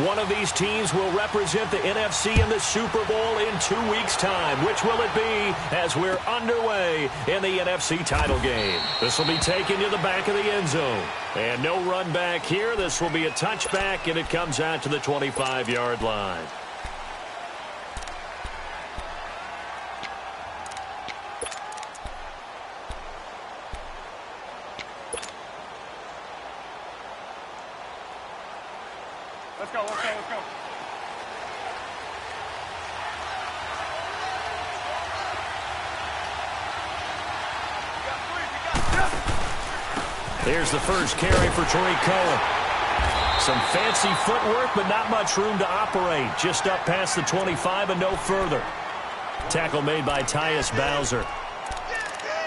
One of these teams will represent the NFC in the Super Bowl in 2 weeks' time. Which will it be as we're underway in the NFC title game? This will be taken to the back of the end zone. And no run back here. This will be a touchback, and it comes out to the 25-yard line. Let's go, let's go, let's go. Here's the first carry for Tariq Cohen. Some fancy footwork, but not much room to operate. Just up past the 25 and no further. Tackle made by Tyus Bowser.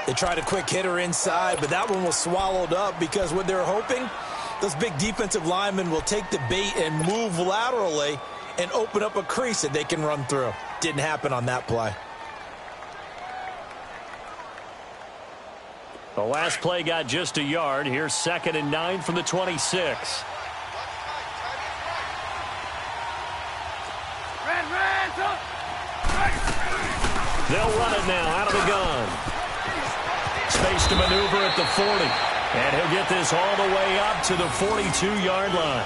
They tried a quick hitter inside, but that one was swallowed up because what they're hoping, those big defensive linemen will take the bait and move laterally and open up a crease that they can run through. Didn't happen on that play. The last play got just a yard. Here's 2nd and 9 from the 26. They'll run it now out of the gun. Space to maneuver at the 40. And he'll get this all the way up to the 42-yard line.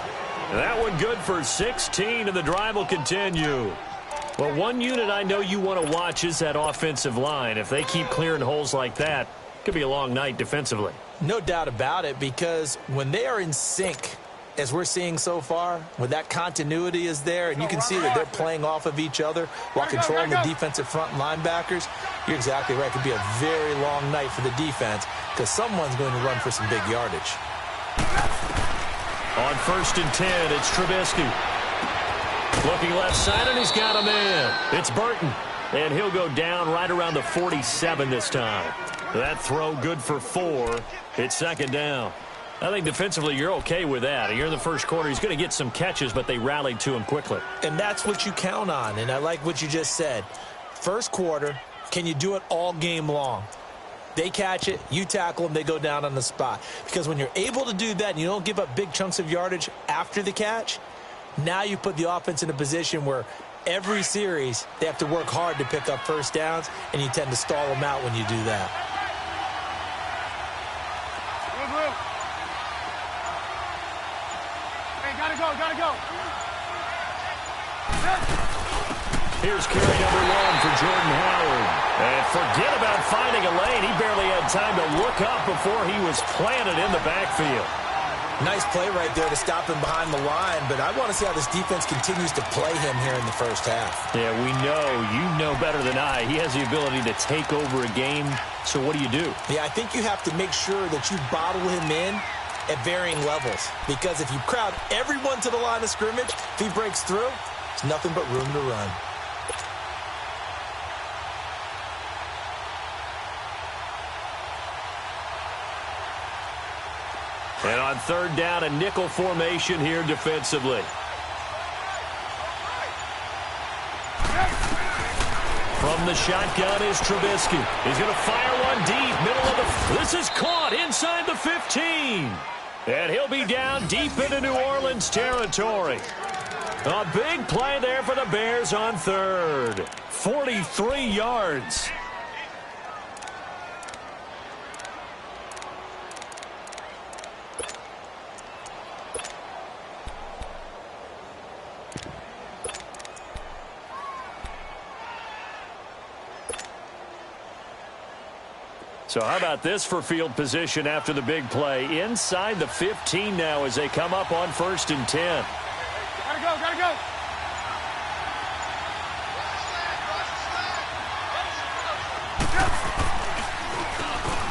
That one good for 16, and the drive will continue. Well, one unit I know you want to watch is that offensive line. If they keep clearing holes like that, it could be a long night defensively. No doubt about it, because when they are in sync, as we're seeing so far, when that continuity is there, and you can see that they're playing off of each other while controlling the defensive front linebackers, you're exactly right. It could be a very long night for the defense because someone's going to run for some big yardage. On 1st and 10, it's Trubisky. Looking left side, and he's got a man. It's Burton, and he'll go down right around the 47 this time. That throw good for 4. It's 2nd down. I think defensively you're okay with that. Here in the first quarter, he's going to get some catches, but they rallied to him quickly. And that's what you count on, and I like what you just said. First quarter, can you do it all game long? They catch it, you tackle them, they go down on the spot. Because when you're able to do that and you don't give up big chunks of yardage after the catch, now you put the offense in a position where every series they have to work hard to pick up first downs, and you tend to stall them out when you do that. Gotta go. Here's carry number 1 for Jordan Howard. And forget about finding a lane. He barely had time to look up before he was planted in the backfield. Nice play right there to stop him behind the line, but I want to see how this defense continues to play him here in the first half. Yeah, we know. You know better than I. He has the ability to take over a game, so what do you do? Yeah, I think you have to make sure that you bottle him in at varying levels, because if you crowd everyone to the line of scrimmage, if he breaks through, there's nothing but room to run. And on 3rd down, a nickel formation here defensively. From the shotgun is Trubisky. He's going to fire one deep, middle of the... This is caught inside the 15. And he'll be down deep into New Orleans territory. A big play there for the Bears on 3rd. 43 yards. So how about this for field position after the big play? Inside the 15 now as they come up on 1st and 10. Gotta go.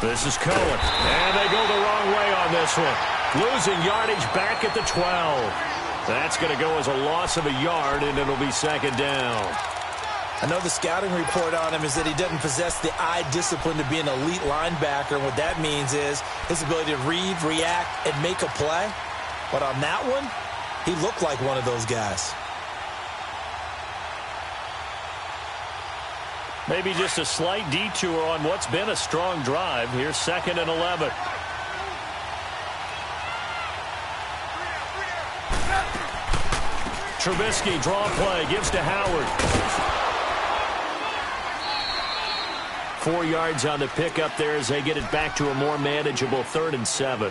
This is Cohen. And they go the wrong way on this one. Losing yardage back at the 12. That's going to go as a loss of a yard, and it'll be 2nd down. I know the scouting report on him is that he doesn't possess the eye discipline to be an elite linebacker. And what that means is his ability to read, react, and make a play. But on that one, he looked like one of those guys. Maybe just a slight detour on what's been a strong drive. Here's 2nd and 11. Trubisky, draw play, gives to Howard. 4 yards on the pickup there as they get it back to a more manageable 3rd and 7.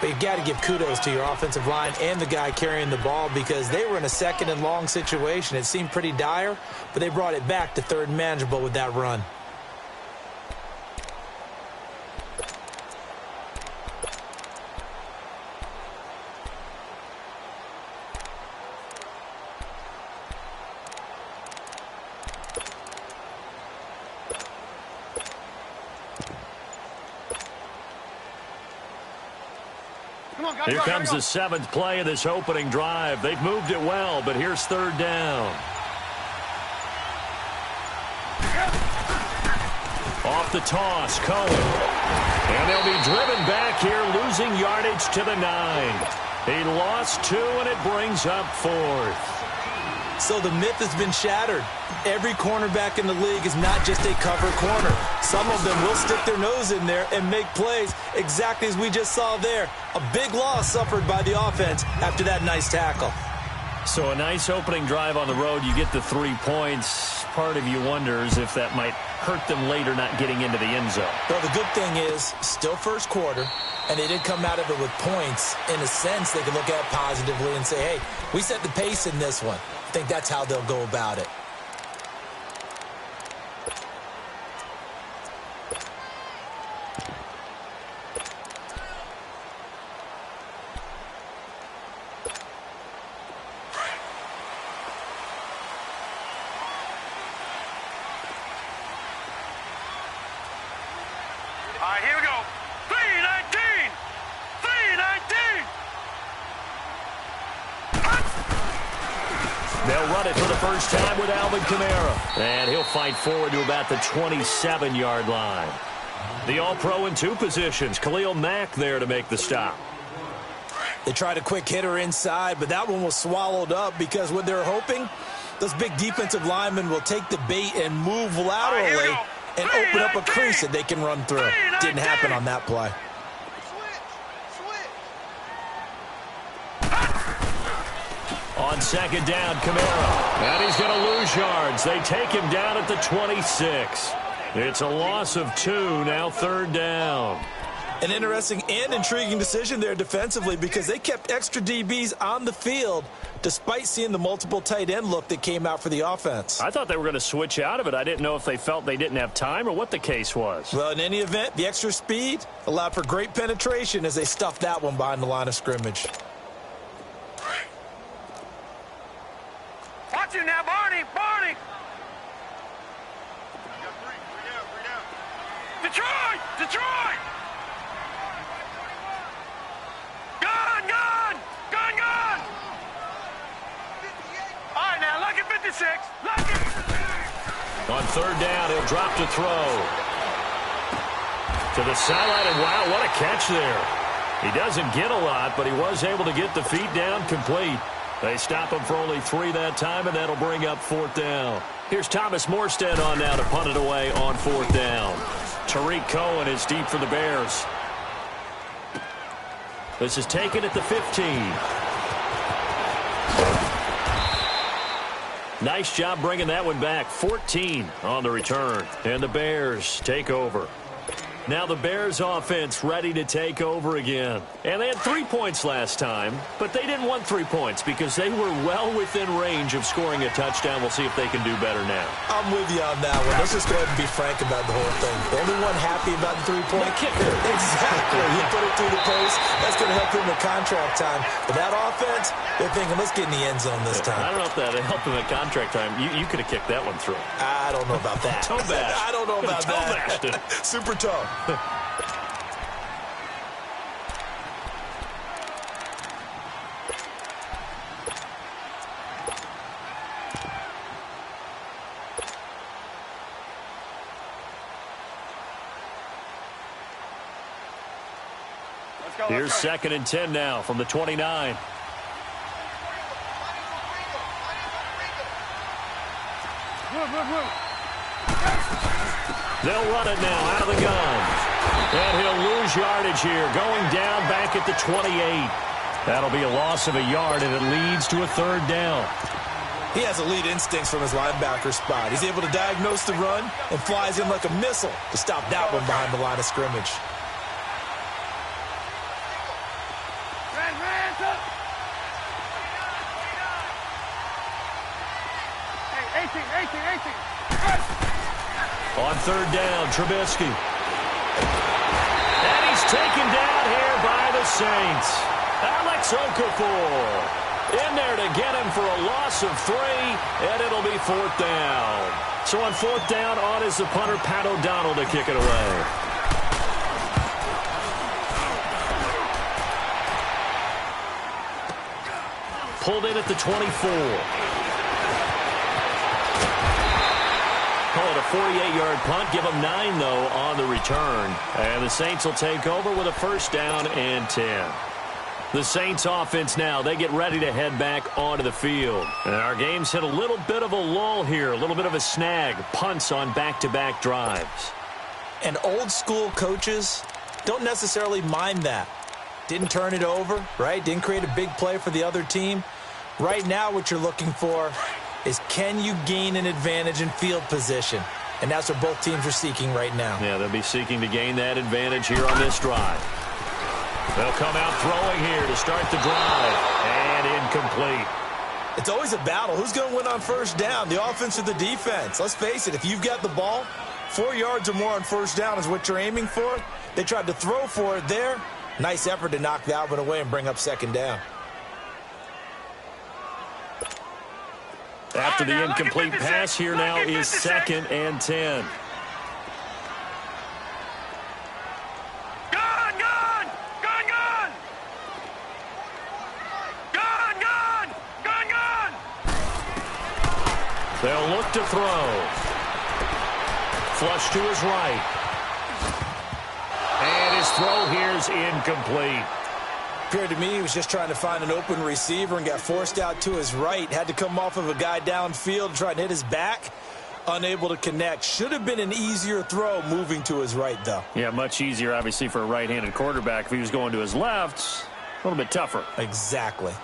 But you've got to give kudos to your offensive line and the guy carrying the ball because they were in a 2nd and long situation. It seemed pretty dire, but they brought it back to 3rd and manageable with that run. Here comes the 7th play of this opening drive. They've moved it well, but here's 3rd down. Off the toss, Cohen. And they'll be driven back here, losing yardage to the 9. He lost 2, and it brings up 4th. So the myth has been shattered. Every cornerback in the league is not just a cover corner. Some of them will stick their nose in there and make plays exactly as we just saw there. A big loss suffered by the offense after that nice tackle. So a nice opening drive on the road. You get the 3 points. Part of you wonders if that might hurt them later not getting into the end zone. Well, the good thing is still first quarter, and they did come out of it with points. In a sense, they can look at it positively and say, hey, we set the pace in this one. I think that's how they'll go about it. All right, here we go. 3-19. 3-19. They'll run it for the first time with Alvin Kamara. And he'll fight forward to about the 27-yard line. The All-Pro in 2 positions. Khalil Mack there to make the stop. They tried a quick hitter inside, but that one was swallowed up because what they're hoping, those big defensive linemen will take the bait and move laterally and open up a crease that they can run through. Didn't happen on that play. On 2nd down, Kamara. And he's going to lose yards. They take him down at the 26. It's a loss of 2, now 3rd down. An interesting and intriguing decision there defensively because they kept extra DBs on the field despite seeing the multiple tight end look that came out for the offense. I thought they were going to switch out of it. I didn't know if they felt they didn't have time or what the case was. Well, in any event, the extra speed allowed for great penetration as they stuffed that one behind the line of scrimmage. Watch it now, Barney. Barney. Detroit. Detroit. Gone. Gone. Gone. Gone. All right, now, lucky 56. Lucky. On 3rd down, he'll drop to throw. To the sideline, and wow, what a catch there. He doesn't get a lot, but he was able to get the feet down complete. They stop him for only 3 that time, and that'll bring up 4th down. Here's Thomas Morstead on now to punt it away on 4th down. Tariq Cohen is deep for the Bears. This is taken at the 15. Nice job bringing that one back. 14 on the return. And the Bears take over. Now the Bears offense ready to take over again. And they had 3 points last time, but they didn't want 3 points because they were well within range of scoring a touchdown. We'll see if they can do better now. I'm with you on that one. Let's just go ahead and be frank about the whole thing. The only one happy about the 3-point kicker. Exactly. He put it through the post. That's going to help him with contract time. But that offense, they're thinking, let's get in the end zone this time. I don't know if that helped him at contract time. You could have kicked that one through. I don't know about that. Toe bash. I don't know about that. Super toe. Here's 2nd and 10 now from the 29. They'll run it now out of the gun. And he'll lose yardage here, going down back at the 28. That'll be a loss of a yard, and it leads to a third down. He has elite instincts from his linebacker spot. He's able to diagnose the run and flies in like a missile to stop that one behind the line of scrimmage. On third down, Trubisky. And he's taken down here by the Saints. Alex Okafor in there to get him for a loss of 3, and it'll be fourth down. So on fourth down, on is the punter, Pat O'Donnell, to kick it away. Pulled in at the 24. Call it a 48-yard punt. Give them 9, though, on the return. And the Saints will take over with a first down and 10. The Saints offense now, they get ready to head back onto the field. And our game's hit a little bit of a lull here, a little bit of a snag. Punts on back-to-back drives. And old-school coaches don't necessarily mind that. Didn't turn it over, right? Didn't create a big play for the other team. Right now, what you're looking for is, can you gain an advantage in field position? And that's what both teams are seeking right now. Yeah, they'll be seeking to gain that advantage here on this drive. They'll come out throwing here to start the drive. And incomplete. It's always a battle. Who's going to win on first down, the offense or the defense? Let's face it, if you've got the ball, 4 yards or more on first down is what you're aiming for. They tried to throw for it there. Nice effort to knock that one away and bring up second down. After the incomplete pass, here now is second and 10. They'll look to throw. Flush to his right. And his throw here is incomplete. Appeared to me he was just trying to find an open receiver and got forced out to his right. Had to come off of a guy downfield, try and hit his back. Unable to connect. Should have been an easier throw moving to his right, though. Yeah, much easier, obviously, for a right-handed quarterback. If he was going to his left, a little bit tougher. Exactly.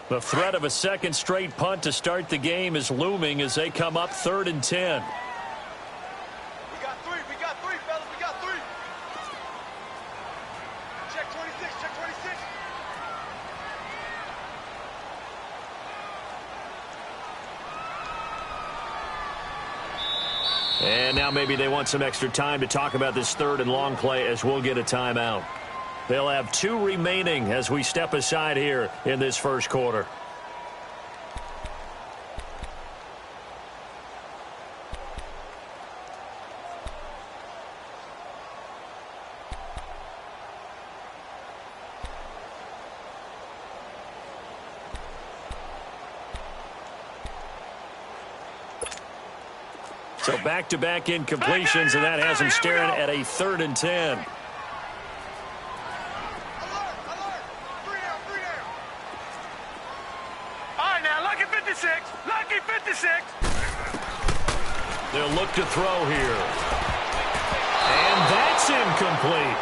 The threat of a second straight punt to start the game is looming as they come up 3rd and 10. We got three, fellas. We got 3. Check 26, check 26. And now maybe they want some extra time to talk about this 3rd and long play as we'll get a timeout. They'll have 2 remaining as we step aside here in this first quarter. So back-to-back incompletions, and that has him staring at a 3rd and 10. Lucky 56. They'll look to throw here. And that's incomplete.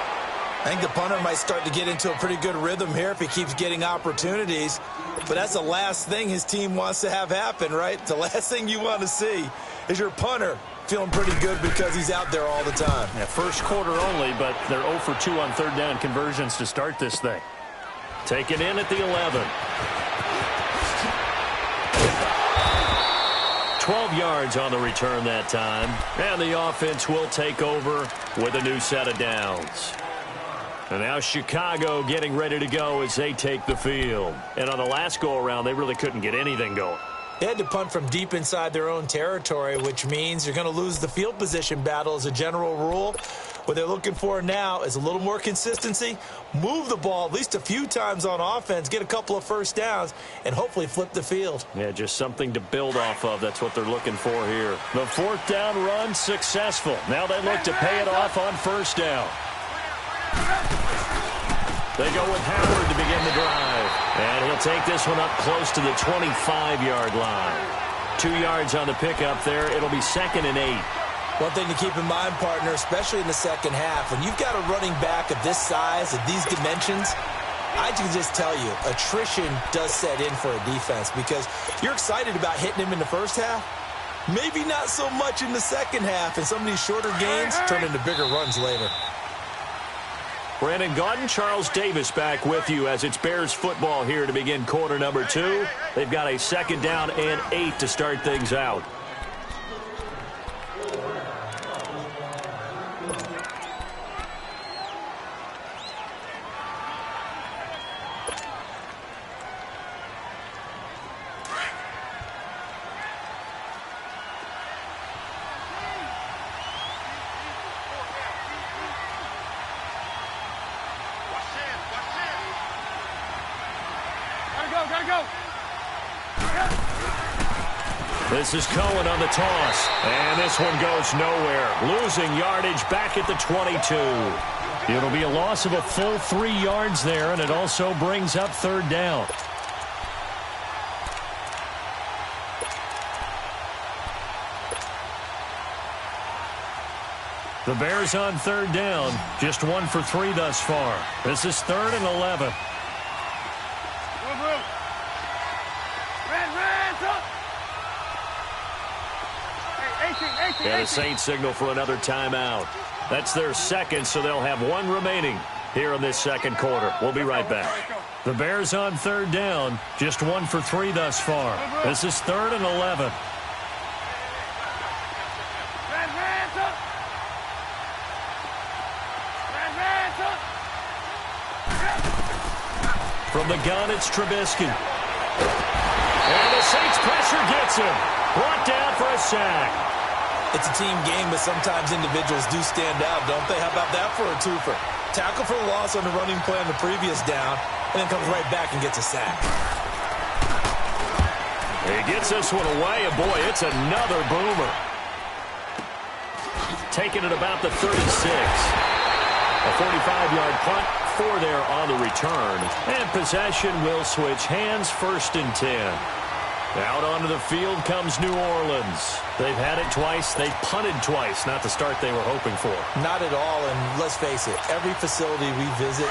I think the punter might start to get into a pretty good rhythm here if he keeps getting opportunities. But that's the last thing his team wants to have happen, right? The last thing you want to see is your punter feeling pretty good because he's out there all the time. Yeah, first quarter only, but they're 0 for 2 on 3rd down conversions to start this thing. Taken in at the 11. 12 yards on the return that time. And the offense will take over with a new set of downs. And now Chicago getting ready to go as they take the field. And on the last go-around, they really couldn't get anything going. They had to punt from deep inside their own territory, which means you're going to lose the field position battle as a general rule. What they're looking for now is a little more consistency, move the ball at least a few times on offense, get a couple of first downs, and hopefully flip the field. Yeah, just something to build off of. That's what they're looking for here. The 4th down run successful. Now they look to pay it off on first down. They go with Howard to begin the drive. And he'll take this one up close to the 25-yard line. 2 yards on the pickup there. It'll be 2nd and 8. One thing to keep in mind, partner, especially in the second half, when you've got a running back of this size, of these dimensions, I can just tell you, attrition does set in for a defense because you're excited about hitting him in the first half. Maybe not so much in the second half, and some of these shorter gains turn into bigger runs later. Brandon Gaudin, Charles Davis back with you as it's Bears football here to begin quarter number 2. They've got a 2nd down and 8 to start things out. This is Cohen on the toss, and this one goes nowhere. Losing yardage back at the 22. It'll be a loss of a full 3 yards there, and it also brings up 3rd down. The Bears on 3rd down, just 1 for 3 thus far. This is 3rd and 11. And the Saints signal for another timeout. That's their 2nd, so they'll have 1 remaining here in this 2nd quarter. We'll be right back. The Bears on 3rd down, just 1 for 3 thus far. This is 3rd and 11. From the gun, it's Trubisky. And the Saints pressure gets him. Brought down for a sack. It's a team game, but sometimes individuals do stand out, don't they? How about that for a twofer? Tackle for a loss on the running play on the previous down, and then comes right back and gets a sack. He gets this one away, and boy, it's another boomer. Taking it about the 36. A 45-yard punt, 4 there on the return. And possession will switch hands, 1st and 10. Out onto the field comes New Orleans. They've had it twice. They've punted twice. Not the start they were hoping for. Not at all, and let's face it, every facility we visit,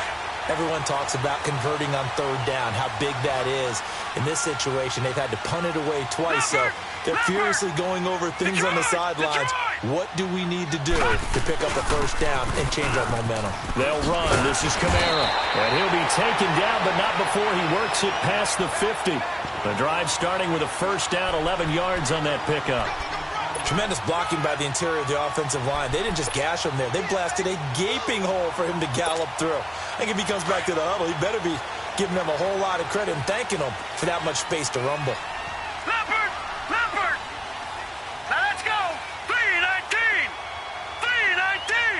everyone talks about converting on 3rd down, how big that is. In this situation, they've had to punt it away twice, so they're furiously going over things on the sidelines. What do we need to do to pick up a 1st down and change our momentum? They'll run. This is Kamara. And he'll be taken down, but not before he works it past the 50. The drive starting with a 1st down, 11 yards on that pickup. Tremendous blocking by the interior of the offensive line. They didn't just gash him there. They blasted a gaping hole for him to gallop through. I think if he comes back to the huddle, he better be giving them a whole lot of credit and thanking them for that much space to rumble. Leopard! Leopard! Now let's go! 3-19! 3-19!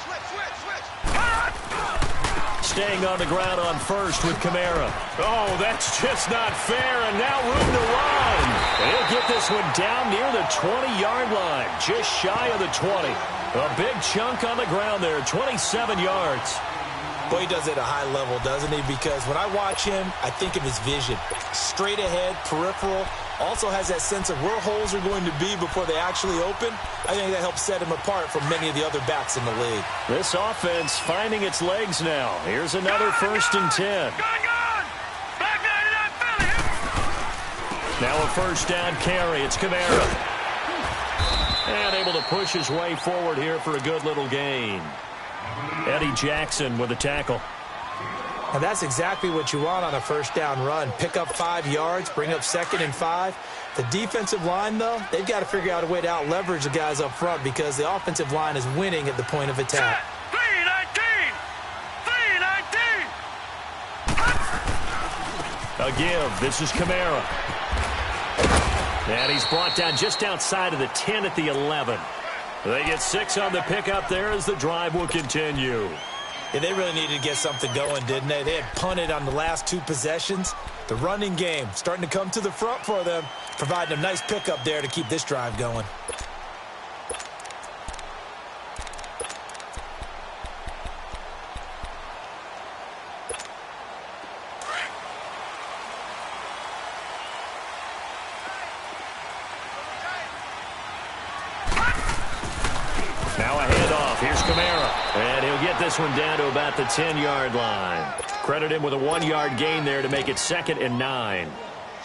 Switch! Staying on the ground on 1st with Kamara. Oh, that's just not fair, and now room to run. And he'll get this one down near the 20-yard line, just shy of the 20. A big chunk on the ground there, 27 yards. Boy, he does it at a high level, doesn't he? Because when I watch him, I think of his vision. Straight ahead, peripheral, also has that sense of where holes are going to be before they actually open. I think that helps set him apart from many of the other backs in the league. This offense finding its legs now. Here's another 1st and 10. Back 99 Philly! Now a 1st down carry. It's Kamara. And able to push his way forward here for a good little gain. Eddie Jackson with a tackle. And that's exactly what you want on a 1st down run. Pick up 5 yards, bring up 2nd and 5. The defensive line, though, they've got to figure out a way to out-leverage the guys up front because the offensive line is winning at the point of attack. 3-19! 3-19! A give. This is Kamara. And he's brought down just outside of the 10 at the 11. They get 6 on the pickup there as the drive will continue. Yeah, they really needed to get something going, didn't they? They had punted on the last 2 possessions. The running game starting to come to the front for them, providing a nice pickup there to keep this drive going. Here's Kamara, and he'll get this one down to about the 10-yard line. Credit him with a 1-yard gain there to make it 2nd and 9.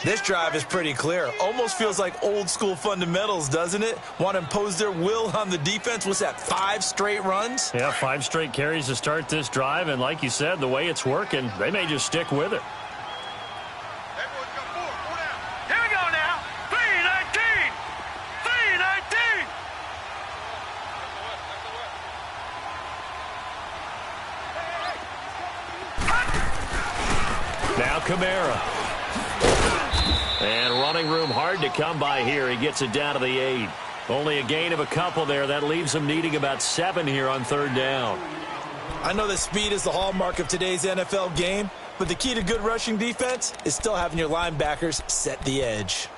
This drive is pretty clear. Almost feels like old-school fundamentals, doesn't it? Want to impose their will on the defense. What's that, 5 straight runs? Yeah, 5 straight carries to start this drive, and like you said, the way it's working, they may just stick with it. Here we go now. 3-19. 3-19. Now Kamara. And running room hard to come by here. He gets it down to the 8. Only a gain of a couple there. That leaves him needing about 7 here on 3rd down. I know that speed is the hallmark of today's NFL game, but the key to good rushing defense is still having your linebackers set the edge.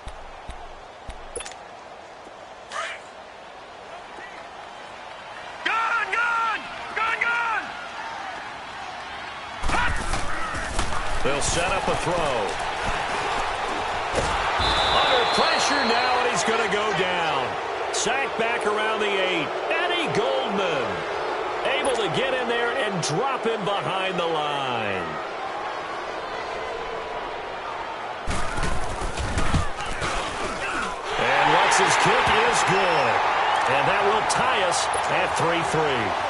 They'll set up a throw. Under pressure now, and he's going to go down. Sacked back around the 8. Eddie Goldman able to get in there and drop him behind the line. And Lutz's kick is good. And that will tie us at 3-3.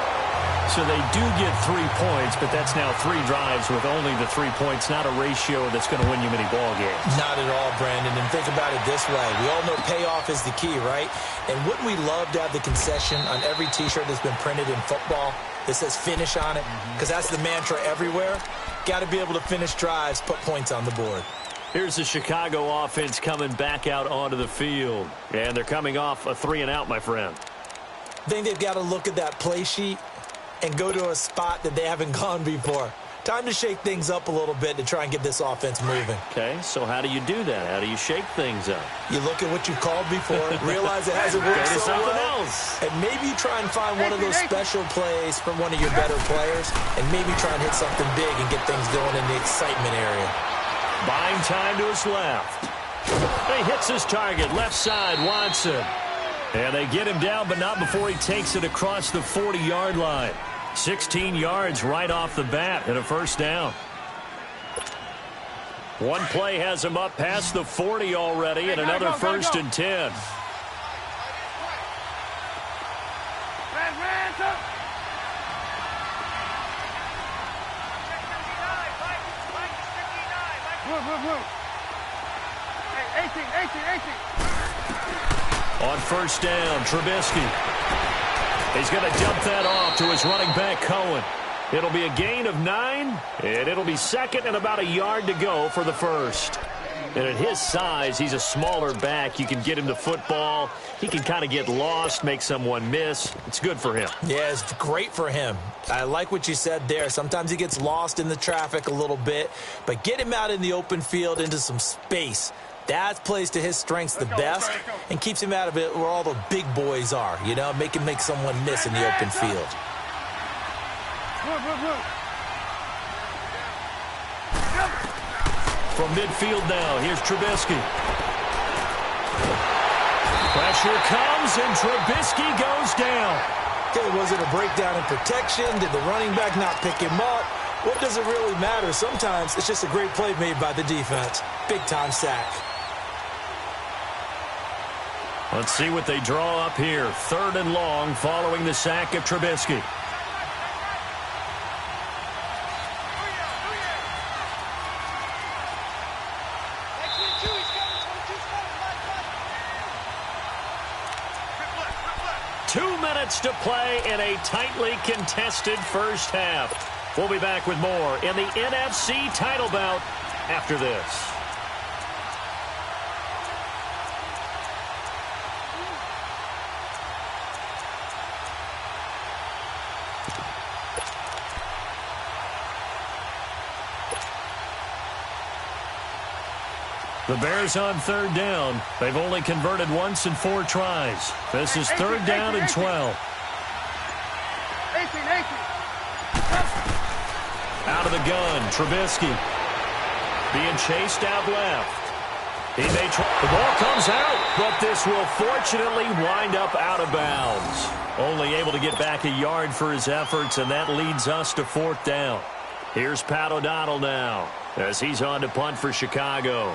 So they do get 3 points, but that's now 3 drives with only the 3 points, not a ratio that's going to win you many ball games. Not at all, Brandon. And think about it this way. We all know payoff is the key, right? And wouldn't we love to have the concession on every T-shirt that's been printed in football that says finish on it? Because that's the mantra everywhere. Got to be able to finish drives, put points on the board. Here's the Chicago offense coming back out onto the field. And they're coming off a 3-and-out, my friend. I think they've got to look at that play sheet and go to a spot that they haven't gone before. Time to shake things up a little bit to try and get this offense moving. Okay, so how do you do that? How do you shake things up? You look at what you've called before, realize it hasn't worked so well, and maybe try and find one of those special plays from one of your better players, and maybe try and hit something big and get things going in the excitement area. Buying time to his left. He hits his target, left side, Watson. And they get him down, but not before he takes it across the 40-yard line. 16 yards right off the bat and a 1st down. One play has him up past the 40 already, and another 1st and 10. On 1st down, Trubisky. He's going to dump that off to his running back, Cohen. It'll be a gain of 9, and it'll be 2nd and about a yard to go for the 1st. And at his size, he's a smaller back. You can get him the football. He can kind of get lost, make someone miss. It's good for him. Yeah, it's great for him. I like what you said there. Sometimes he gets lost in the traffic a little bit, but get him out in the open field into some space. That plays to his strengths the best and keeps him out of it where all the big boys are, you know, make him make someone miss in the open field. From midfield now, here's Trubisky. Pressure comes, and Trubisky goes down. Okay, was it a breakdown in protection? Did the running back not pick him up? What does it really matter? Sometimes it's just a great play made by the defense. Big-time sack. Let's see what they draw up here. 3rd and long following the sack of Trubisky. To play in a tightly contested 1st half. We'll be back with more in the NFC title bout after this. The Bears on 3rd down. They've only converted once in 4 tries. This is 3rd down and 12. Out of the gun, Trubisky. Being chased out left. He may try. The ball comes out, but this will fortunately wind up out of bounds. Only able to get back a yard for his efforts, and that leads us to 4th down. Here's Pat O'Donnell now as he's on to punt for Chicago.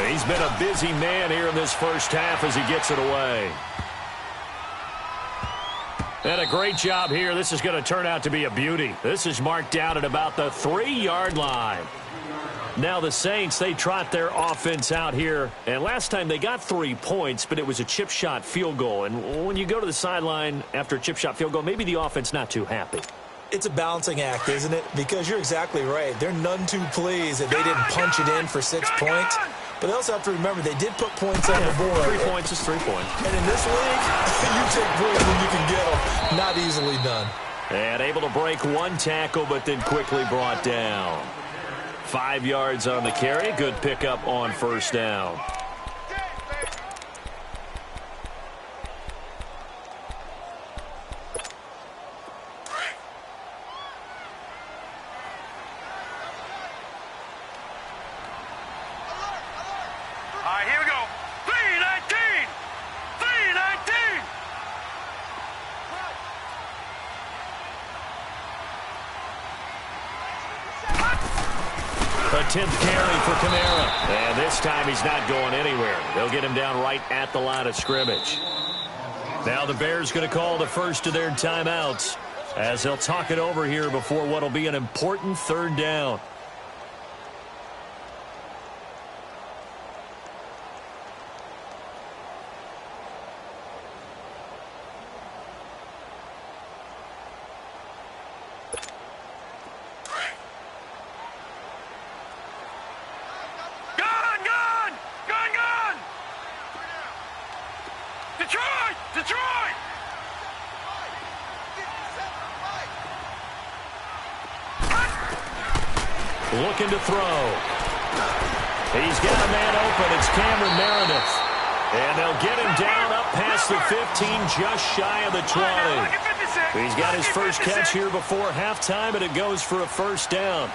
He's been a busy man here in this first half as he gets it away. And a great job here. This is going to turn out to be a beauty. This is marked down at about the 3-yard line. Now the Saints, they trot their offense out here. And last time they got 3 points, but it was a chip shot field goal. And when you go to the sideline after a chip shot field goal, maybe the offense not too happy. It's a balancing act, isn't it? Because you're exactly right. They're none too pleased that they didn't punch it in for 6 points. But they also have to remember they did put points on the board. 3 points is 3 points. And in this league, you take points when you can get them. Not easily done. And able to break 1 tackle, but then quickly brought down. 5 yards on the carry. Good pickup on 1st down. Here we go. 3-19. 3-19. A 10th carry for Kamara. And this time he's not going anywhere. They'll get him down right at the line of scrimmage. Now the Bears going to call the first of their timeouts as they'll talk it over here before what will be an important 3rd down. Detroit! Looking to throw. He's got a man open. It's Cameron Meredith. And they'll get him down up past the 15, just shy of the 20. He's got his first catch here before halftime, and it goes for a 1st down.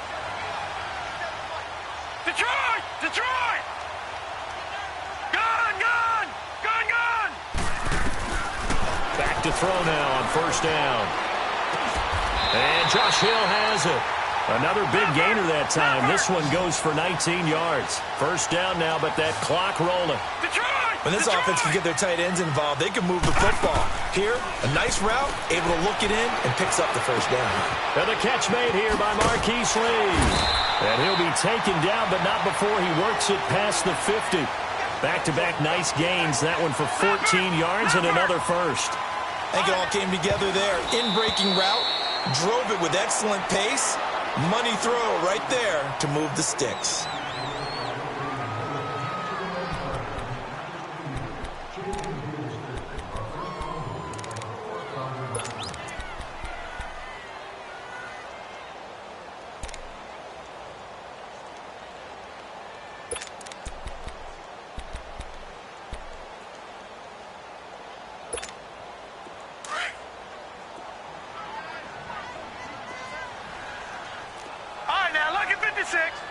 Detroit! Detroit! Gun! Back to throw now on 1st down. And Josh Hill has it. Another big gainer that time. This one goes for 19 yards. 1st down now, but that clock rolling. When this offense can get their tight ends involved, they can move the football. Here, a nice route, able to look it in, and picks up the 1st down. And the catch made here by Marquise Lee. And he'll be taken down, but not before he works it past the 50. Back-to-back nice gains. That one for 14 yards and another 1st. I think it all came together there. In-breaking route, drove it with excellent pace. Money throw right there to move the sticks.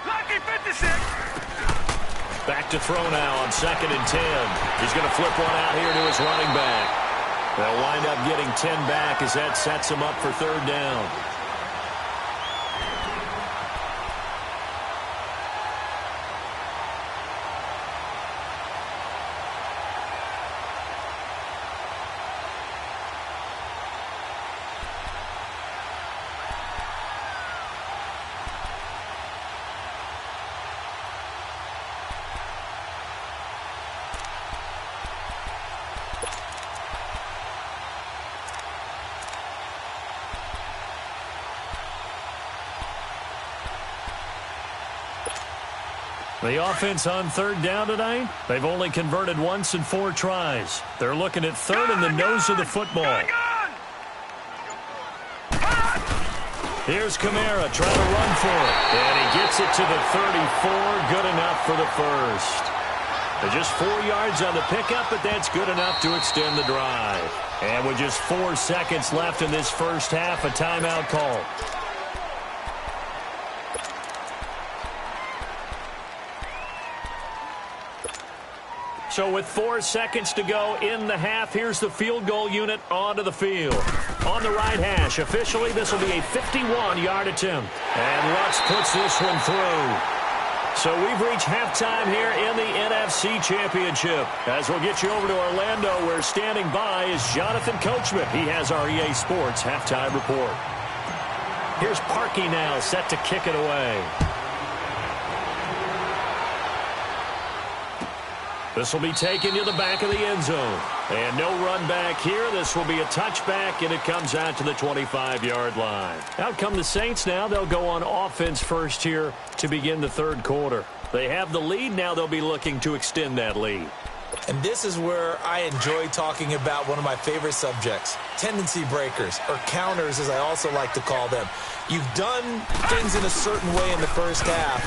Lucky 56. Back to throw now on 2nd and 10. He's going to flip one out here to his running back. They'll wind up getting 10 back as that sets him up for 3rd down. The offense on 3rd down tonight, they've only converted once in 4 tries. They're looking at 3rd in the nose of the football. Here's Kamara trying to run for it. And he gets it to the 34. Good enough for the 1st. Just 4 yards on the pickup, but that's good enough to extend the drive. And with just 4 seconds left in this first half, a timeout call. So with 4 seconds to go in the half, here's the field goal unit onto the field. On the right hash, officially this will be a 51-yard attempt. And Lutz puts this one through. So we've reached halftime here in the NFC Championship. As we'll get you over to Orlando, where standing by is Jonathan Coachman. He has our EA Sports halftime report. Here's Parkey now, set to kick it away. This will be taken to the back of the end zone. And no run back here. This will be a touchback, and it comes out to the 25-yard line. Out come the Saints now. They'll go on offense first here to begin the third quarter. They have the lead. Now they'll be looking to extend that lead. And this is where I enjoy talking about one of my favorite subjects, tendency breakers, or counters as I also like to call them. You've done things in a certain way in the first half,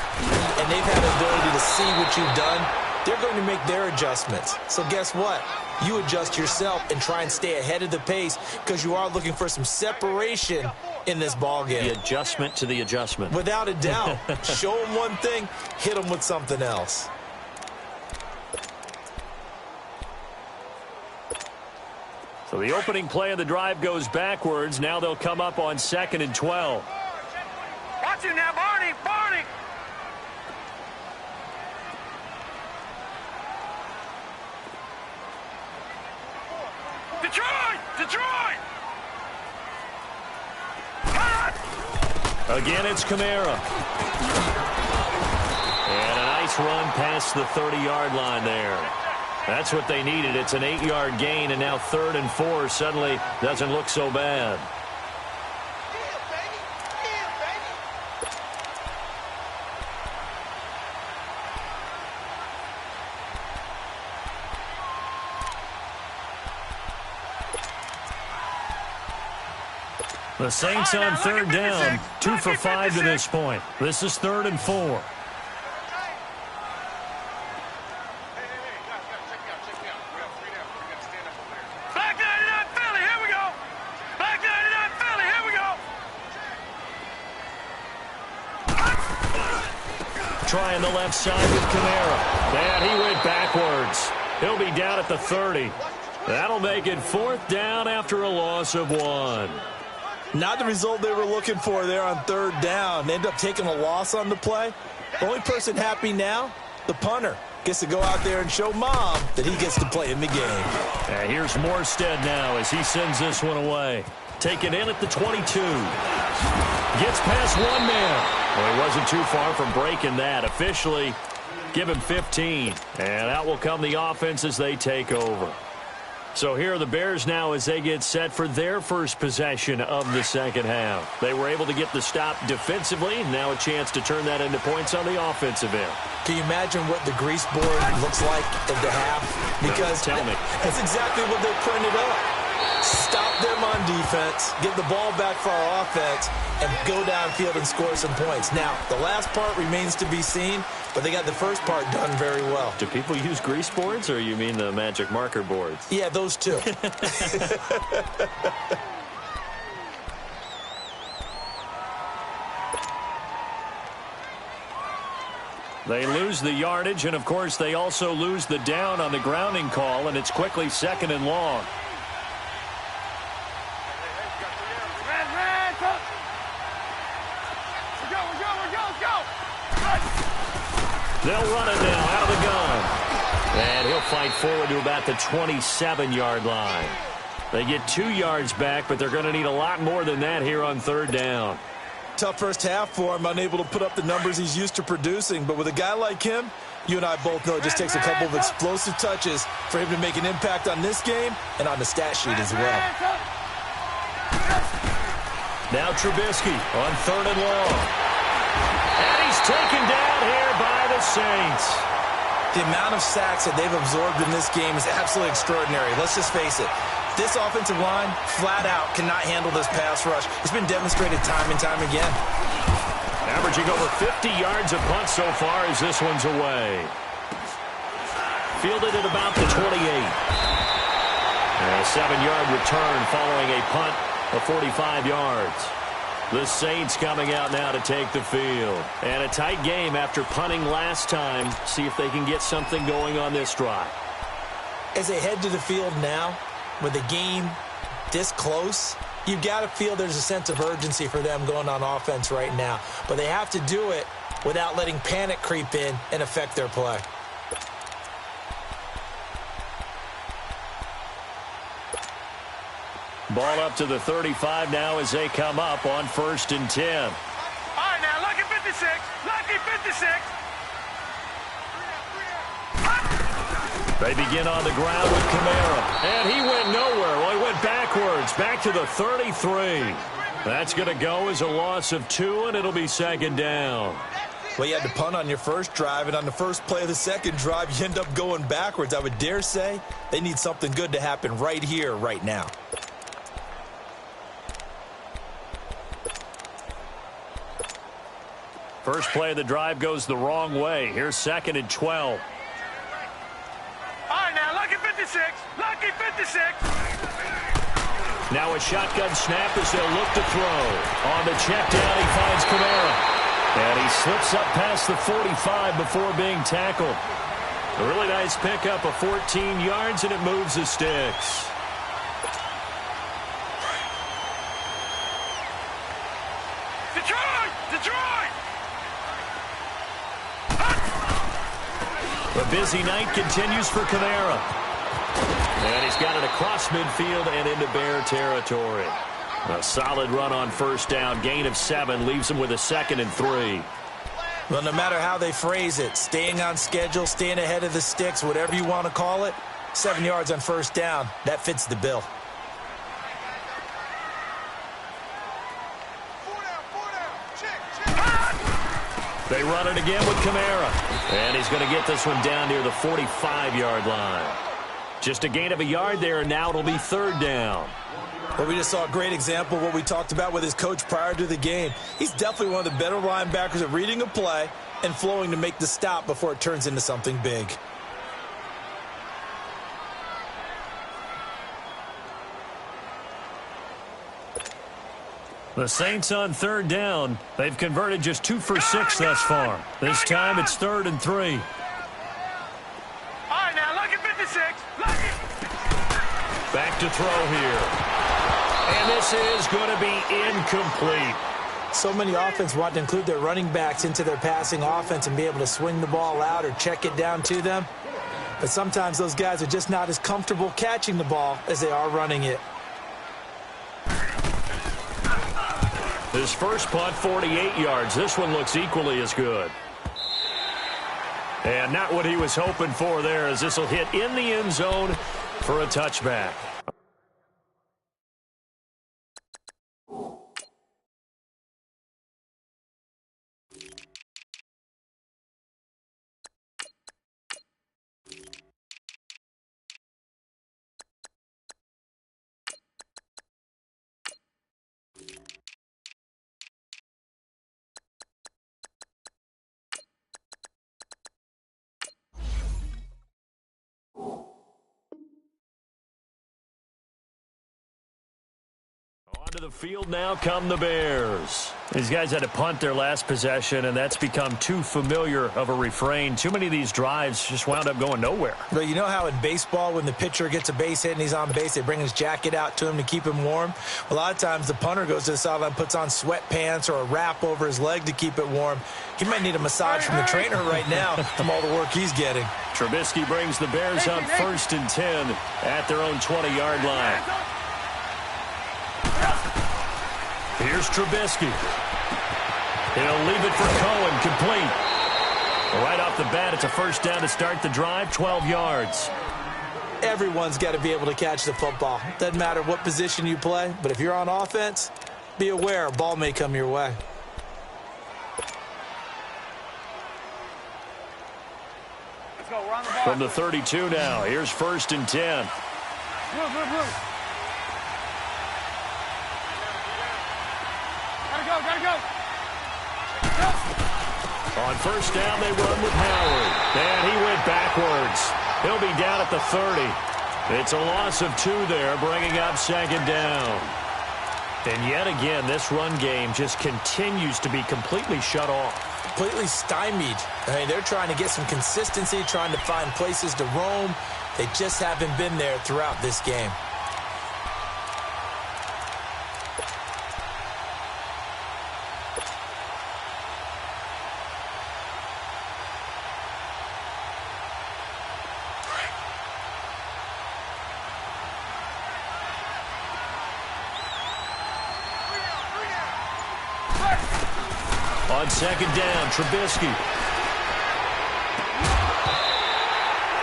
and they've had the ability to see what you've done. They're going to make their adjustments. So guess what? You adjust yourself and try and stay ahead of the pace because you are looking for some separation in this ball game. The adjustment to the adjustment. Without a doubt. Show them one thing, hit them with something else. So the opening play of the drive goes backwards. Now they'll come up on 2nd and 12. Watch it now, Barney, Barney. Detroit, Detroit. Again, it's Kamara. And a nice run past the 30-yard line there. That's what they needed. It's an 8-yard gain, and now 3rd and 4 suddenly doesn't look so bad. The Saints on 3rd down, 2 for 5 to this point. This is 3rd and 4. Trying the left side with Kamara. And he went backwards. He'll be down at the 30. That'll make it 4th down after a loss of 1. Not the result they were looking for there on 3rd down. They end up taking a loss on the play. The only person happy now, the punter, gets to go out there and show Mom that he gets to play in the game. And here's Morstead now as he sends this one away. Taken in at the 22. Gets past one man. Well, he wasn't too far from breaking that. Officially, give him 15. And out will come the offense as they take over. So here are the Bears now as they get set for their first possession of the second half. They were able to get the stop defensively. Now a chance to turn that into points on the offensive end. Can you imagine what the grease board looks like at the half? Because tell me. That's exactly what they printed up. Stop them on defense, get the ball back for our offense, and go downfield and score some points. Now, the last part remains to be seen, but they got the first part done very well. Do people use grease boards, or you mean the magic marker boards? Yeah, those two. They lose the yardage, and, of course, they also lose the down on the grounding call, and it's quickly 2nd and long. They'll run it now out of the gun. And he'll fight forward to about the 27-yard line. They get 2 yards back, but they're going to need a lot more than that here on 3rd down. Tough first half for him, unable to put up the numbers he's used to producing. But with a guy like him, you and I both know it just takes a couple of explosive touches for him to make an impact on this game and on the stat sheet as well. Now Trubisky on 3rd and long. And he's taken down here by the Saints. The amount of sacks that they've absorbed in this game is absolutely extraordinary. Let's just face it. This offensive line, flat out, cannot handle this pass rush. It's been demonstrated time and time again. Averaging over 50 yards a punt so far as this one's away. Fielded at about the 28. And a 7-yard return following a punt of 45 yards. The Saints coming out now to take the field. And a tight game after punting last time. See if they can get something going on this drive. As they head to the field now, with the game this close, you've got to feel there's a sense of urgency for them going on offense right now. But they have to do it without letting panic creep in and affect their play. Ball up to the 35 now as they come up on 1st and 10. All right, now, lucky 56. Lucky 56. They begin on the ground with Kamara. And he went nowhere. Well, he went backwards, back to the 33. That's going to go as a loss of 2, and it'll be 2nd down. Well, you had to punt on your first drive, and on the first play of the second drive, you end up going backwards. I would dare say they need something good to happen right here, right now. First play of the drive goes the wrong way. Here's 2nd and 12. All right, now, lucky 56. Lucky 56. Now a shotgun snap as they'll look to throw. On the check down, he finds Kamara. And he slips up past the 45 before being tackled. A really nice pickup of 14 yards, and it moves the sticks. Detroit! Detroit! The busy night continues for Kamara. And he's got it across midfield and into Bear territory. A solid run on 1st down. Gain of 7 leaves him with a 2nd and 3. Well, no matter how they phrase it, staying on schedule, staying ahead of the sticks, whatever you want to call it, 7 yards on 1st down, that fits the bill. They run it again with Kamara. And he's going to get this one down near the 45-yard line. Just a gain of a yard there, and now it'll be 3rd down. Well, we just saw a great example of what we talked about with his coach prior to the game. He's definitely one of the better linebackers at reading a play and flowing to make the stop before it turns into something big. The Saints on 3rd down. They've converted just 2 for 6 thus far. This time it's 3rd and 3. All right, now, lucky 56. Lucky. Back to throw here. And this is going to be incomplete. So many offenses want to include their running backs into their passing offense and be able to swing the ball out or check it down to them. But sometimes those guys are just not as comfortable catching the ball as they are running it. His first punt, 48 yards. This one looks equally as good. And not what he was hoping for there, as this will hit in the end zone for a touchback. Onto the field now come the Bears. These guys had to punt their last possession, and that's become too familiar of a refrain. Too many of these drives just wound up going nowhere. But you know how in baseball, when the pitcher gets a base hit and he's on base, they bring his jacket out to him to keep him warm? A lot of times the punter goes to the sideline, puts on sweatpants or a wrap over his leg to keep it warm. He might need a massage from the trainer right now from all the work he's getting. Trubisky brings the Bears up 1st and 10 at their own 20-yard line. Here's Trubisky. He'll leave it for Cohen, complete. Right off the bat, it's a 1st down to start the drive, 12 yards. Everyone's got to be able to catch the football. Doesn't matter what position you play, but if you're on offense, be aware a ball may come your way. Let's go, we're on the ball. From the 32 now, here's 1st and 10. Move. Gotta go. On 1st down, they run with Howard. And he went backwards. He'll be down at the 30. It's a loss of 2 there, bringing up 2nd down. And yet again, this run game just continues to be completely shut off. Completely stymied. I mean, they're trying to get some consistency, trying to find places to roam, They just haven't been there throughout this game. On second down, Trubisky.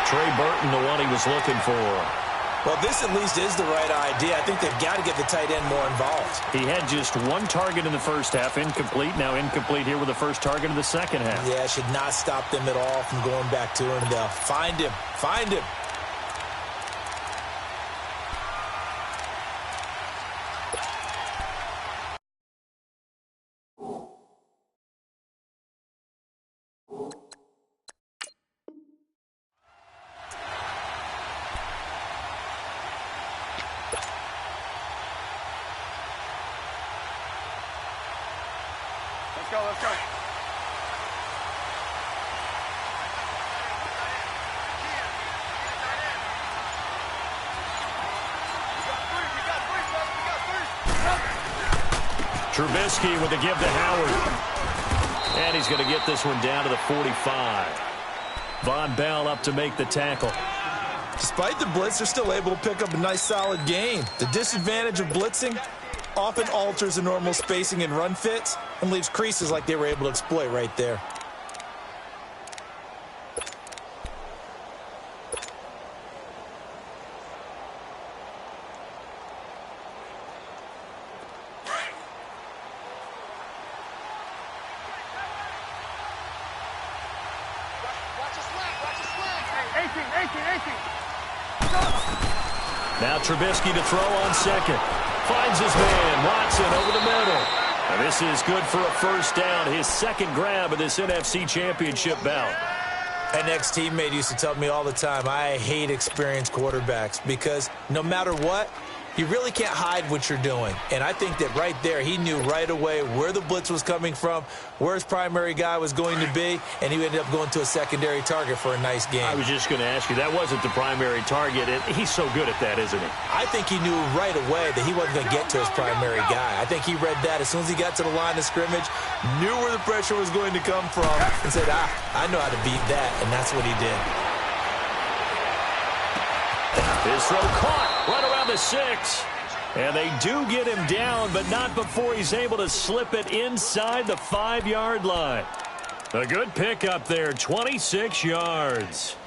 Trey Burton, the one he was looking for. Well, this at least is the right idea. I think they've got to get the tight end more involved. He had just one target in the first half, incomplete. Now incomplete here with the first target of the second half. Yeah, it should not stop them at all from going back to him. They'll find him. Find him. Let's go. Trubisky with the give to Howard. And he's going to get this one down to the 45. Von Bell up to make the tackle. Despite the blitz, they're still able to pick up a nice, solid gain. The disadvantage of blitzing often alters the normal spacing and run fits and leaves creases like they were able to exploit right there. Now Trubisky to throw on second. Finds his man, Watson, over the middle. And this is good for a first down, his second grab of this NFC Championship bout. An ex-teammate used to tell me all the time, I hate experienced quarterbacks because no matter what, you really can't hide what you're doing. And I think that right there, he knew right away where the blitz was coming from, where his primary guy was going to be, and he ended up going to a secondary target for a nice game. I was just going to ask you, that wasn't the primary target. He's so good at that, isn't he? I think he knew right away that he wasn't going to get to his primary guy. I think he read that as soon as he got to the line of scrimmage, knew where the pressure was going to come from, and said, I know how to beat that, and that's what he did. His throw caught right around the 6. And they do get him down, but not before he's able to slip it inside the 5-yard line. A good pickup there, 26 yards.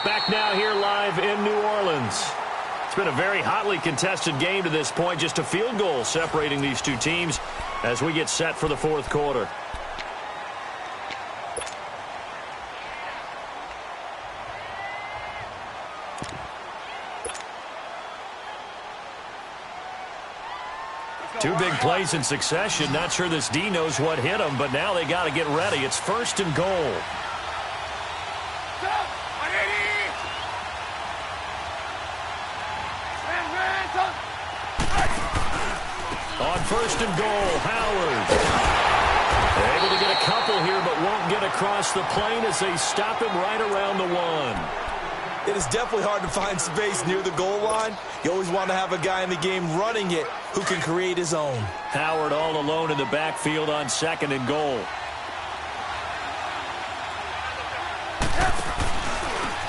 Back now here live in New Orleans. It's been a very hotly contested game to this point. Just a field goal separating these two teams as we get set for the fourth quarter. Two big plays in succession. Not sure this D knows what hit him, but now they got to get ready. It's first and goal. On first and goal, Howard. They're able to get a couple here, but won't get across the plane as they stop him right around the 1. It is definitely hard to find space near the goal line. You always want to have a guy in the game running it who can create his own. Howard all alone in the backfield on second and goal.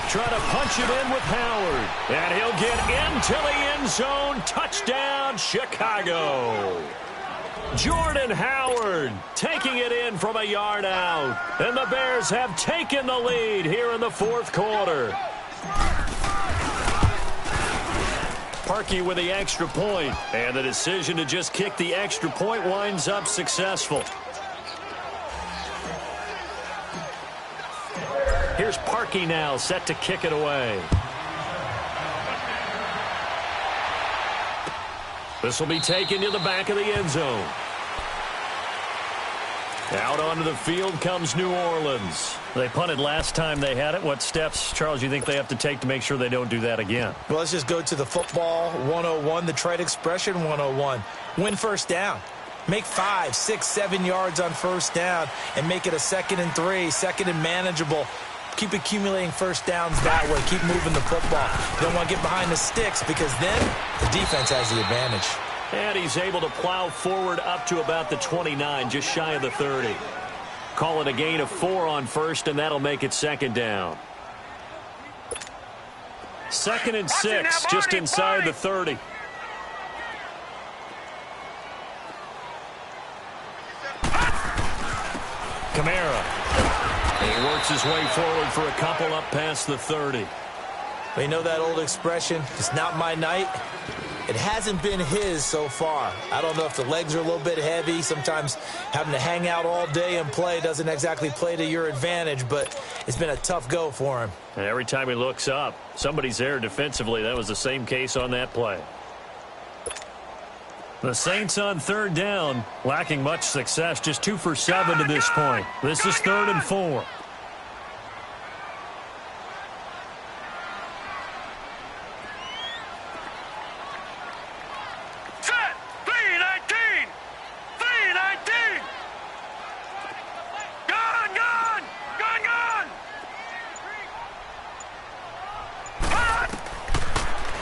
Try to punch it in with Howard. And he'll get into the end zone. Touchdown, Chicago. Jordan Howard taking it in from a yard out. And the Bears have taken the lead here in the fourth quarter. Parkey with the extra point. And the decision to just kick the extra point winds up successful. Here's Parkey now, set to kick it away. This will be taken to the back of the end zone. Out onto the field comes New Orleans. They punted last time they had it. What steps, Charles, you think they have to take to make sure they don't do that again? Well, let's just go to the football 101, the trade expression 101. Win first down. Make 5, 6, 7 yards on first down and make it a 2nd and 3, 2nd and manageable. Keep accumulating first downs that way. Keep moving the football. You don't want to get behind the sticks because then the defense has the advantage. And he's able to plow forward up to about the 29, just shy of the 30. Call it a gain of 4 on first, and that'll make it 2nd down. 2nd and 6, just inside the 30. Kamara. He works his way forward for a couple up past the 30. But you know that old expression, it's not my night? It hasn't been his so far. I don't know if the legs are a little bit heavy. Sometimes having to hang out all day and play doesn't exactly play to your advantage, but it's been a tough go for him. And every time he looks up, somebody's there defensively. That was the same case on that play. The Saints on 3rd down, lacking much success, just 2 for 7 to this point. This is 3rd and 4.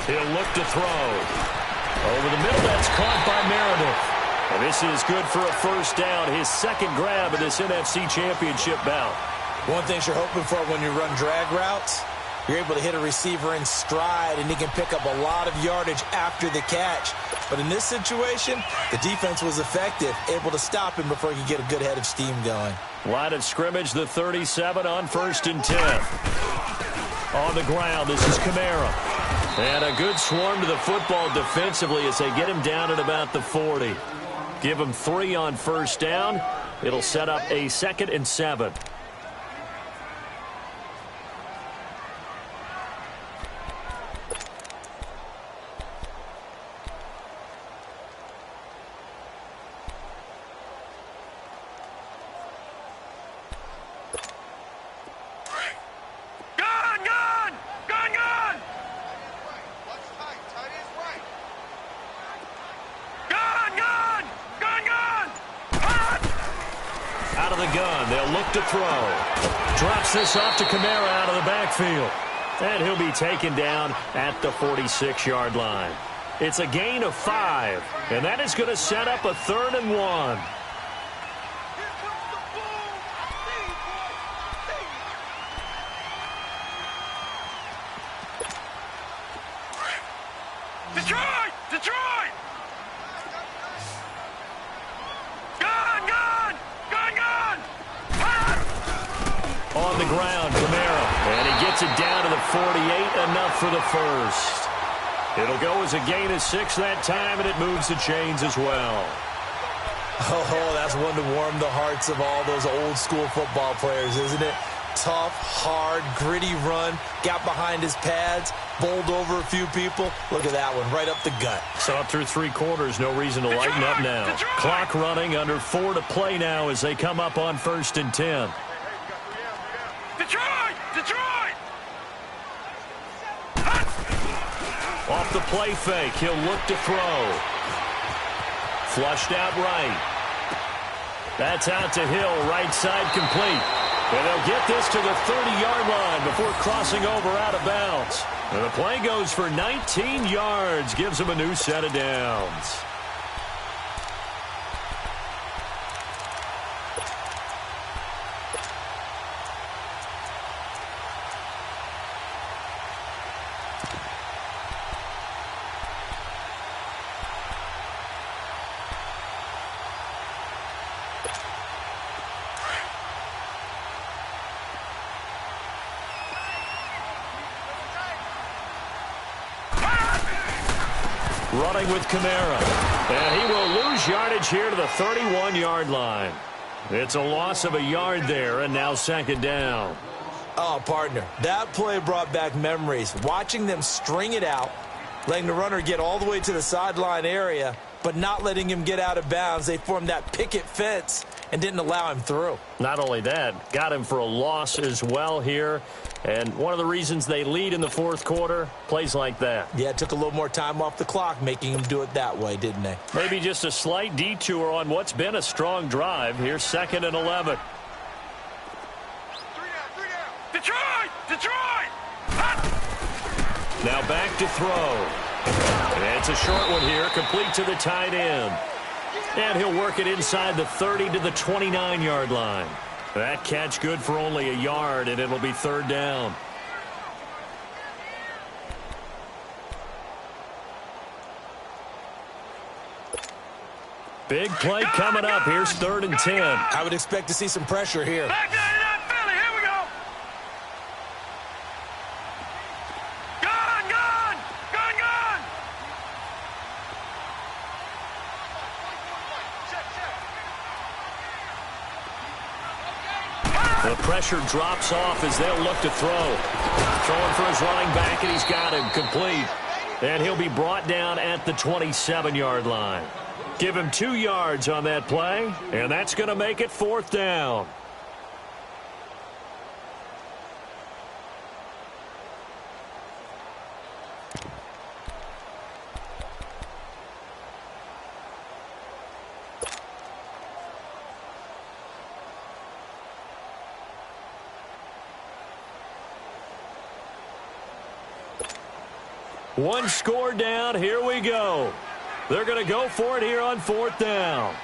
He'll look to throw. Over the middle, that's caught by Meredith. And this is good for a first down, his 2nd grab of this NFC Championship bout. One thing you're hoping for when you run drag routes, you're able to hit a receiver in stride, and he can pick up a lot of yardage after the catch. But in this situation, the defense was effective, able to stop him before he could get a good head of steam going. Line of scrimmage, the 37 on 1st and 10. On the ground, this is Kamara. And a good swarm to the football defensively as they get him down at about the 40. Give him 3 on first down. It'll set up a 2nd and 7. To throw. Drops this off to Kamara out of the backfield. And he'll be taken down at the 46-yard line. It's a gain of 5. And that is going to set up a 3rd and 1. Detroit! Detroit! On the ground, Kamara. And he gets it down to the 48, enough for the first. It'll go as a gain of 6 that time, and it moves the chains as well. Oh, that's one to warm the hearts of all those old school football players, isn't it? Tough, hard, gritty run, got behind his pads, bowled over a few people. Look at that one, right up the gut. So up through 3 quarters, no reason to lighten up now. Clock running, under 4 to play now as they come up on 1st and 10. Detroit! Detroit! Off the play fake, he'll look to throw. Flushed out right. That's out to Hill, right side complete. And they'll get this to the 30-yard line before crossing over out of bounds. And the play goes for 19 yards, gives them a new set of downs. Running with Kamara. And he will lose yardage here to the 31-yard line. It's a loss of a yard there, and now 2nd down. Oh, partner, that play brought back memories. Watching them string it out, letting the runner get all the way to the sideline area, but not letting him get out of bounds. They formed that picket fence and didn't allow him through. Not only that, got him for a loss as well here. And one of the reasons they lead in the fourth quarter, plays like that. Yeah, it took a little more time off the clock, making him do it that way, didn't they? Maybe just a slight detour on what's been a strong drive. Here's 2nd and 11. Detroit! Detroit! Now back to throw. And it's a short one here, complete to the tight end. And he'll work it inside the 30 to the 29-yard line. That catch good for only a yard, and it'll be 3rd down. Big play coming up. Here's 3rd and 10. I would expect to see some pressure here. Back 99 Philly, here we go! Gun, gun! Gun, gun! The pressure drops off as they'll look to throw. Throwing for his running back, and he's got him complete. And he'll be brought down at the 27-yard line. Give him 2 yards on that play, and that's going to make it 4th down. One score down. Here we go. They're going to go for it here on 4th down.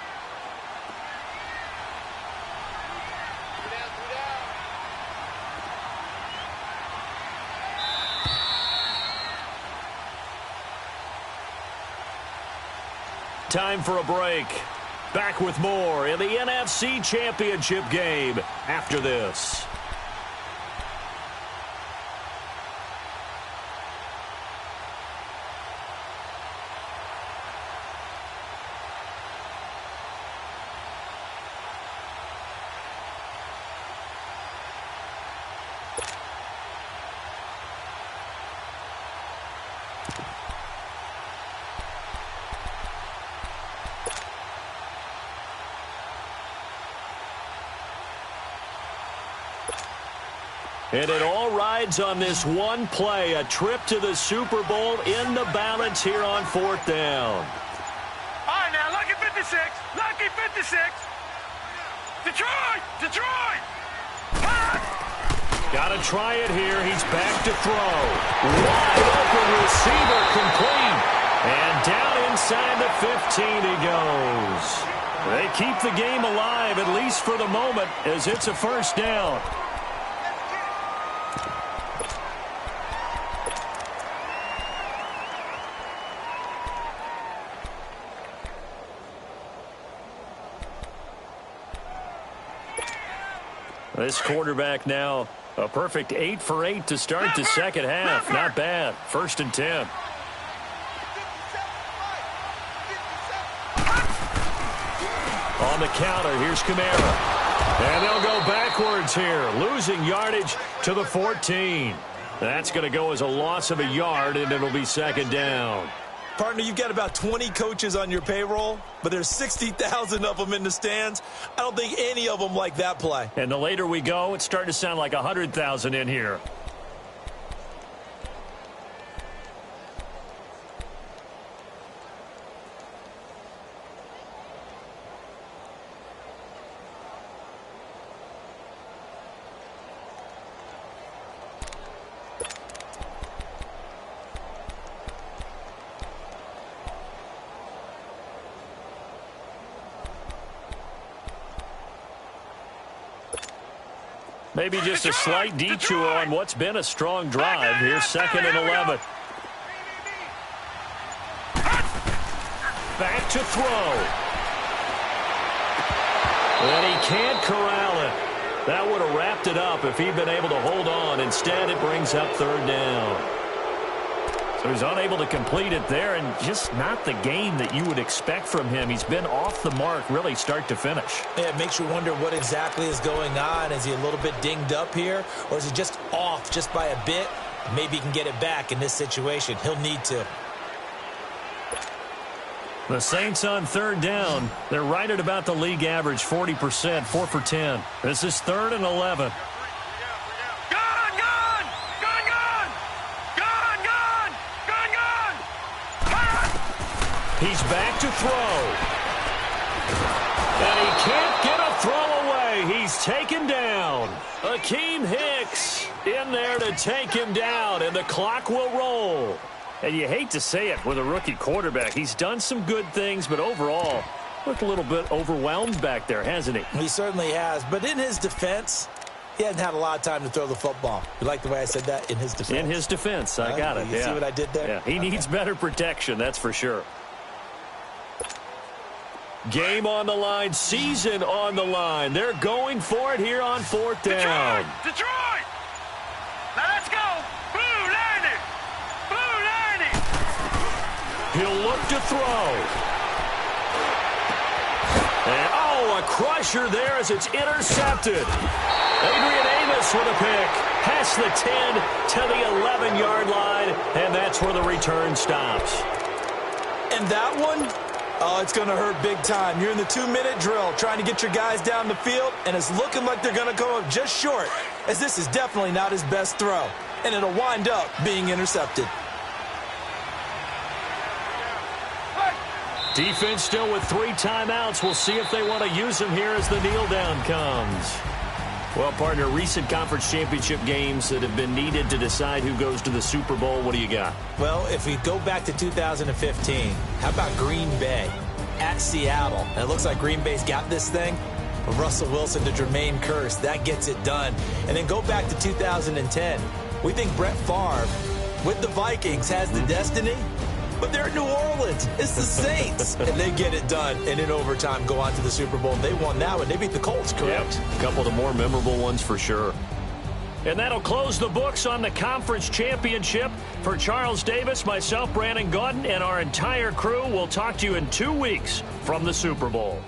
Time for a break. Back with more in the NFC Championship game after this. And it all rides on this one play, a trip to the Super Bowl in the balance here on 4th down. All right, now, lucky 56. Lucky 56. Detroit! Detroit! Got to try it here. He's back to throw. Wide open receiver complete. And down inside the 15 he goes. They keep the game alive, at least for the moment, as it's a 1st down. This quarterback now a perfect 8 for 8 to start the second half. Not bad. 1st and 10. On the counter, here's Kamara. And they'll go backwards here, losing yardage to the 14. That's going to go as a loss of a yard, and it'll be 2nd down. Partner, you've got about 20 coaches on your payroll, but there's 60,000 of them in the stands. I don't think any of them like that play. And the later we go, it's starting to sound like 100,000 in here. Maybe just a slight detour on what's been a strong drive. Here's 2nd and 11. Back to throw. And he can't corral it. That would have wrapped it up if he'd been able to hold on. Instead, it brings up 3rd down. So he's unable to complete it there, and just not the game that you would expect from him. He's been off the mark really start to finish. Yeah, it makes you wonder what exactly is going on. Is he a little bit dinged up here, or is he just off just by a bit? Maybe he can get it back in this situation. He'll need to. The Saints on third down. They're right at about the league average, 40%, 4 for 10. This is 3rd and 11. He's back to throw. And he can't get a throw away. He's taken down. Akeem Hicks in there to take him down, and the clock will roll. And you hate to say it with a rookie quarterback. He's done some good things, but overall, looked a little bit overwhelmed back there, hasn't he? He certainly has. But in his defense, he hasn't had a lot of time to throw the football. You like the way I said that? In his defense? In his defense. I got it. You see what I did there? Yeah, he needs better protection, that's for sure. Game on the line, season on the line. They're going for it here on 4th down. Detroit! Now let's go! Blue 90! Blue 90! He'll look to throw. And, a crusher there as it's intercepted. Adrian Amos with a pick. Past the 10 to the 11-yard line, and that's where the return stops. And that one, it's going to hurt big time. You're in the 2-minute drill trying to get your guys down the field, and it's looking like they're going to come up just short, as this is definitely not his best throw, and it'll wind up being intercepted. Defense still with 3 timeouts. We'll see if they want to use them here as the kneel down comes. Well, partner, recent conference championship games that have been needed to decide who goes to the Super Bowl. What do you got? Well, if we go back to 2015, how about Green Bay at Seattle? And it looks like Green Bay's got this thing. From Russell Wilson to Jermaine Kearse, that gets it done. And then go back to 2010. We think Brett Favre with the Vikings has the destiny. But they're in New Orleans. It's the Saints. And they get it done. And in overtime, go on to the Super Bowl. They won that one. They beat the Colts, correct? Yep. A couple of the more memorable ones for sure. And that'll close the books on the conference championship. For Charles Davis, myself, Brandon Gaudin, and our entire crew, we'll talk to you in 2 weeks from the Super Bowl.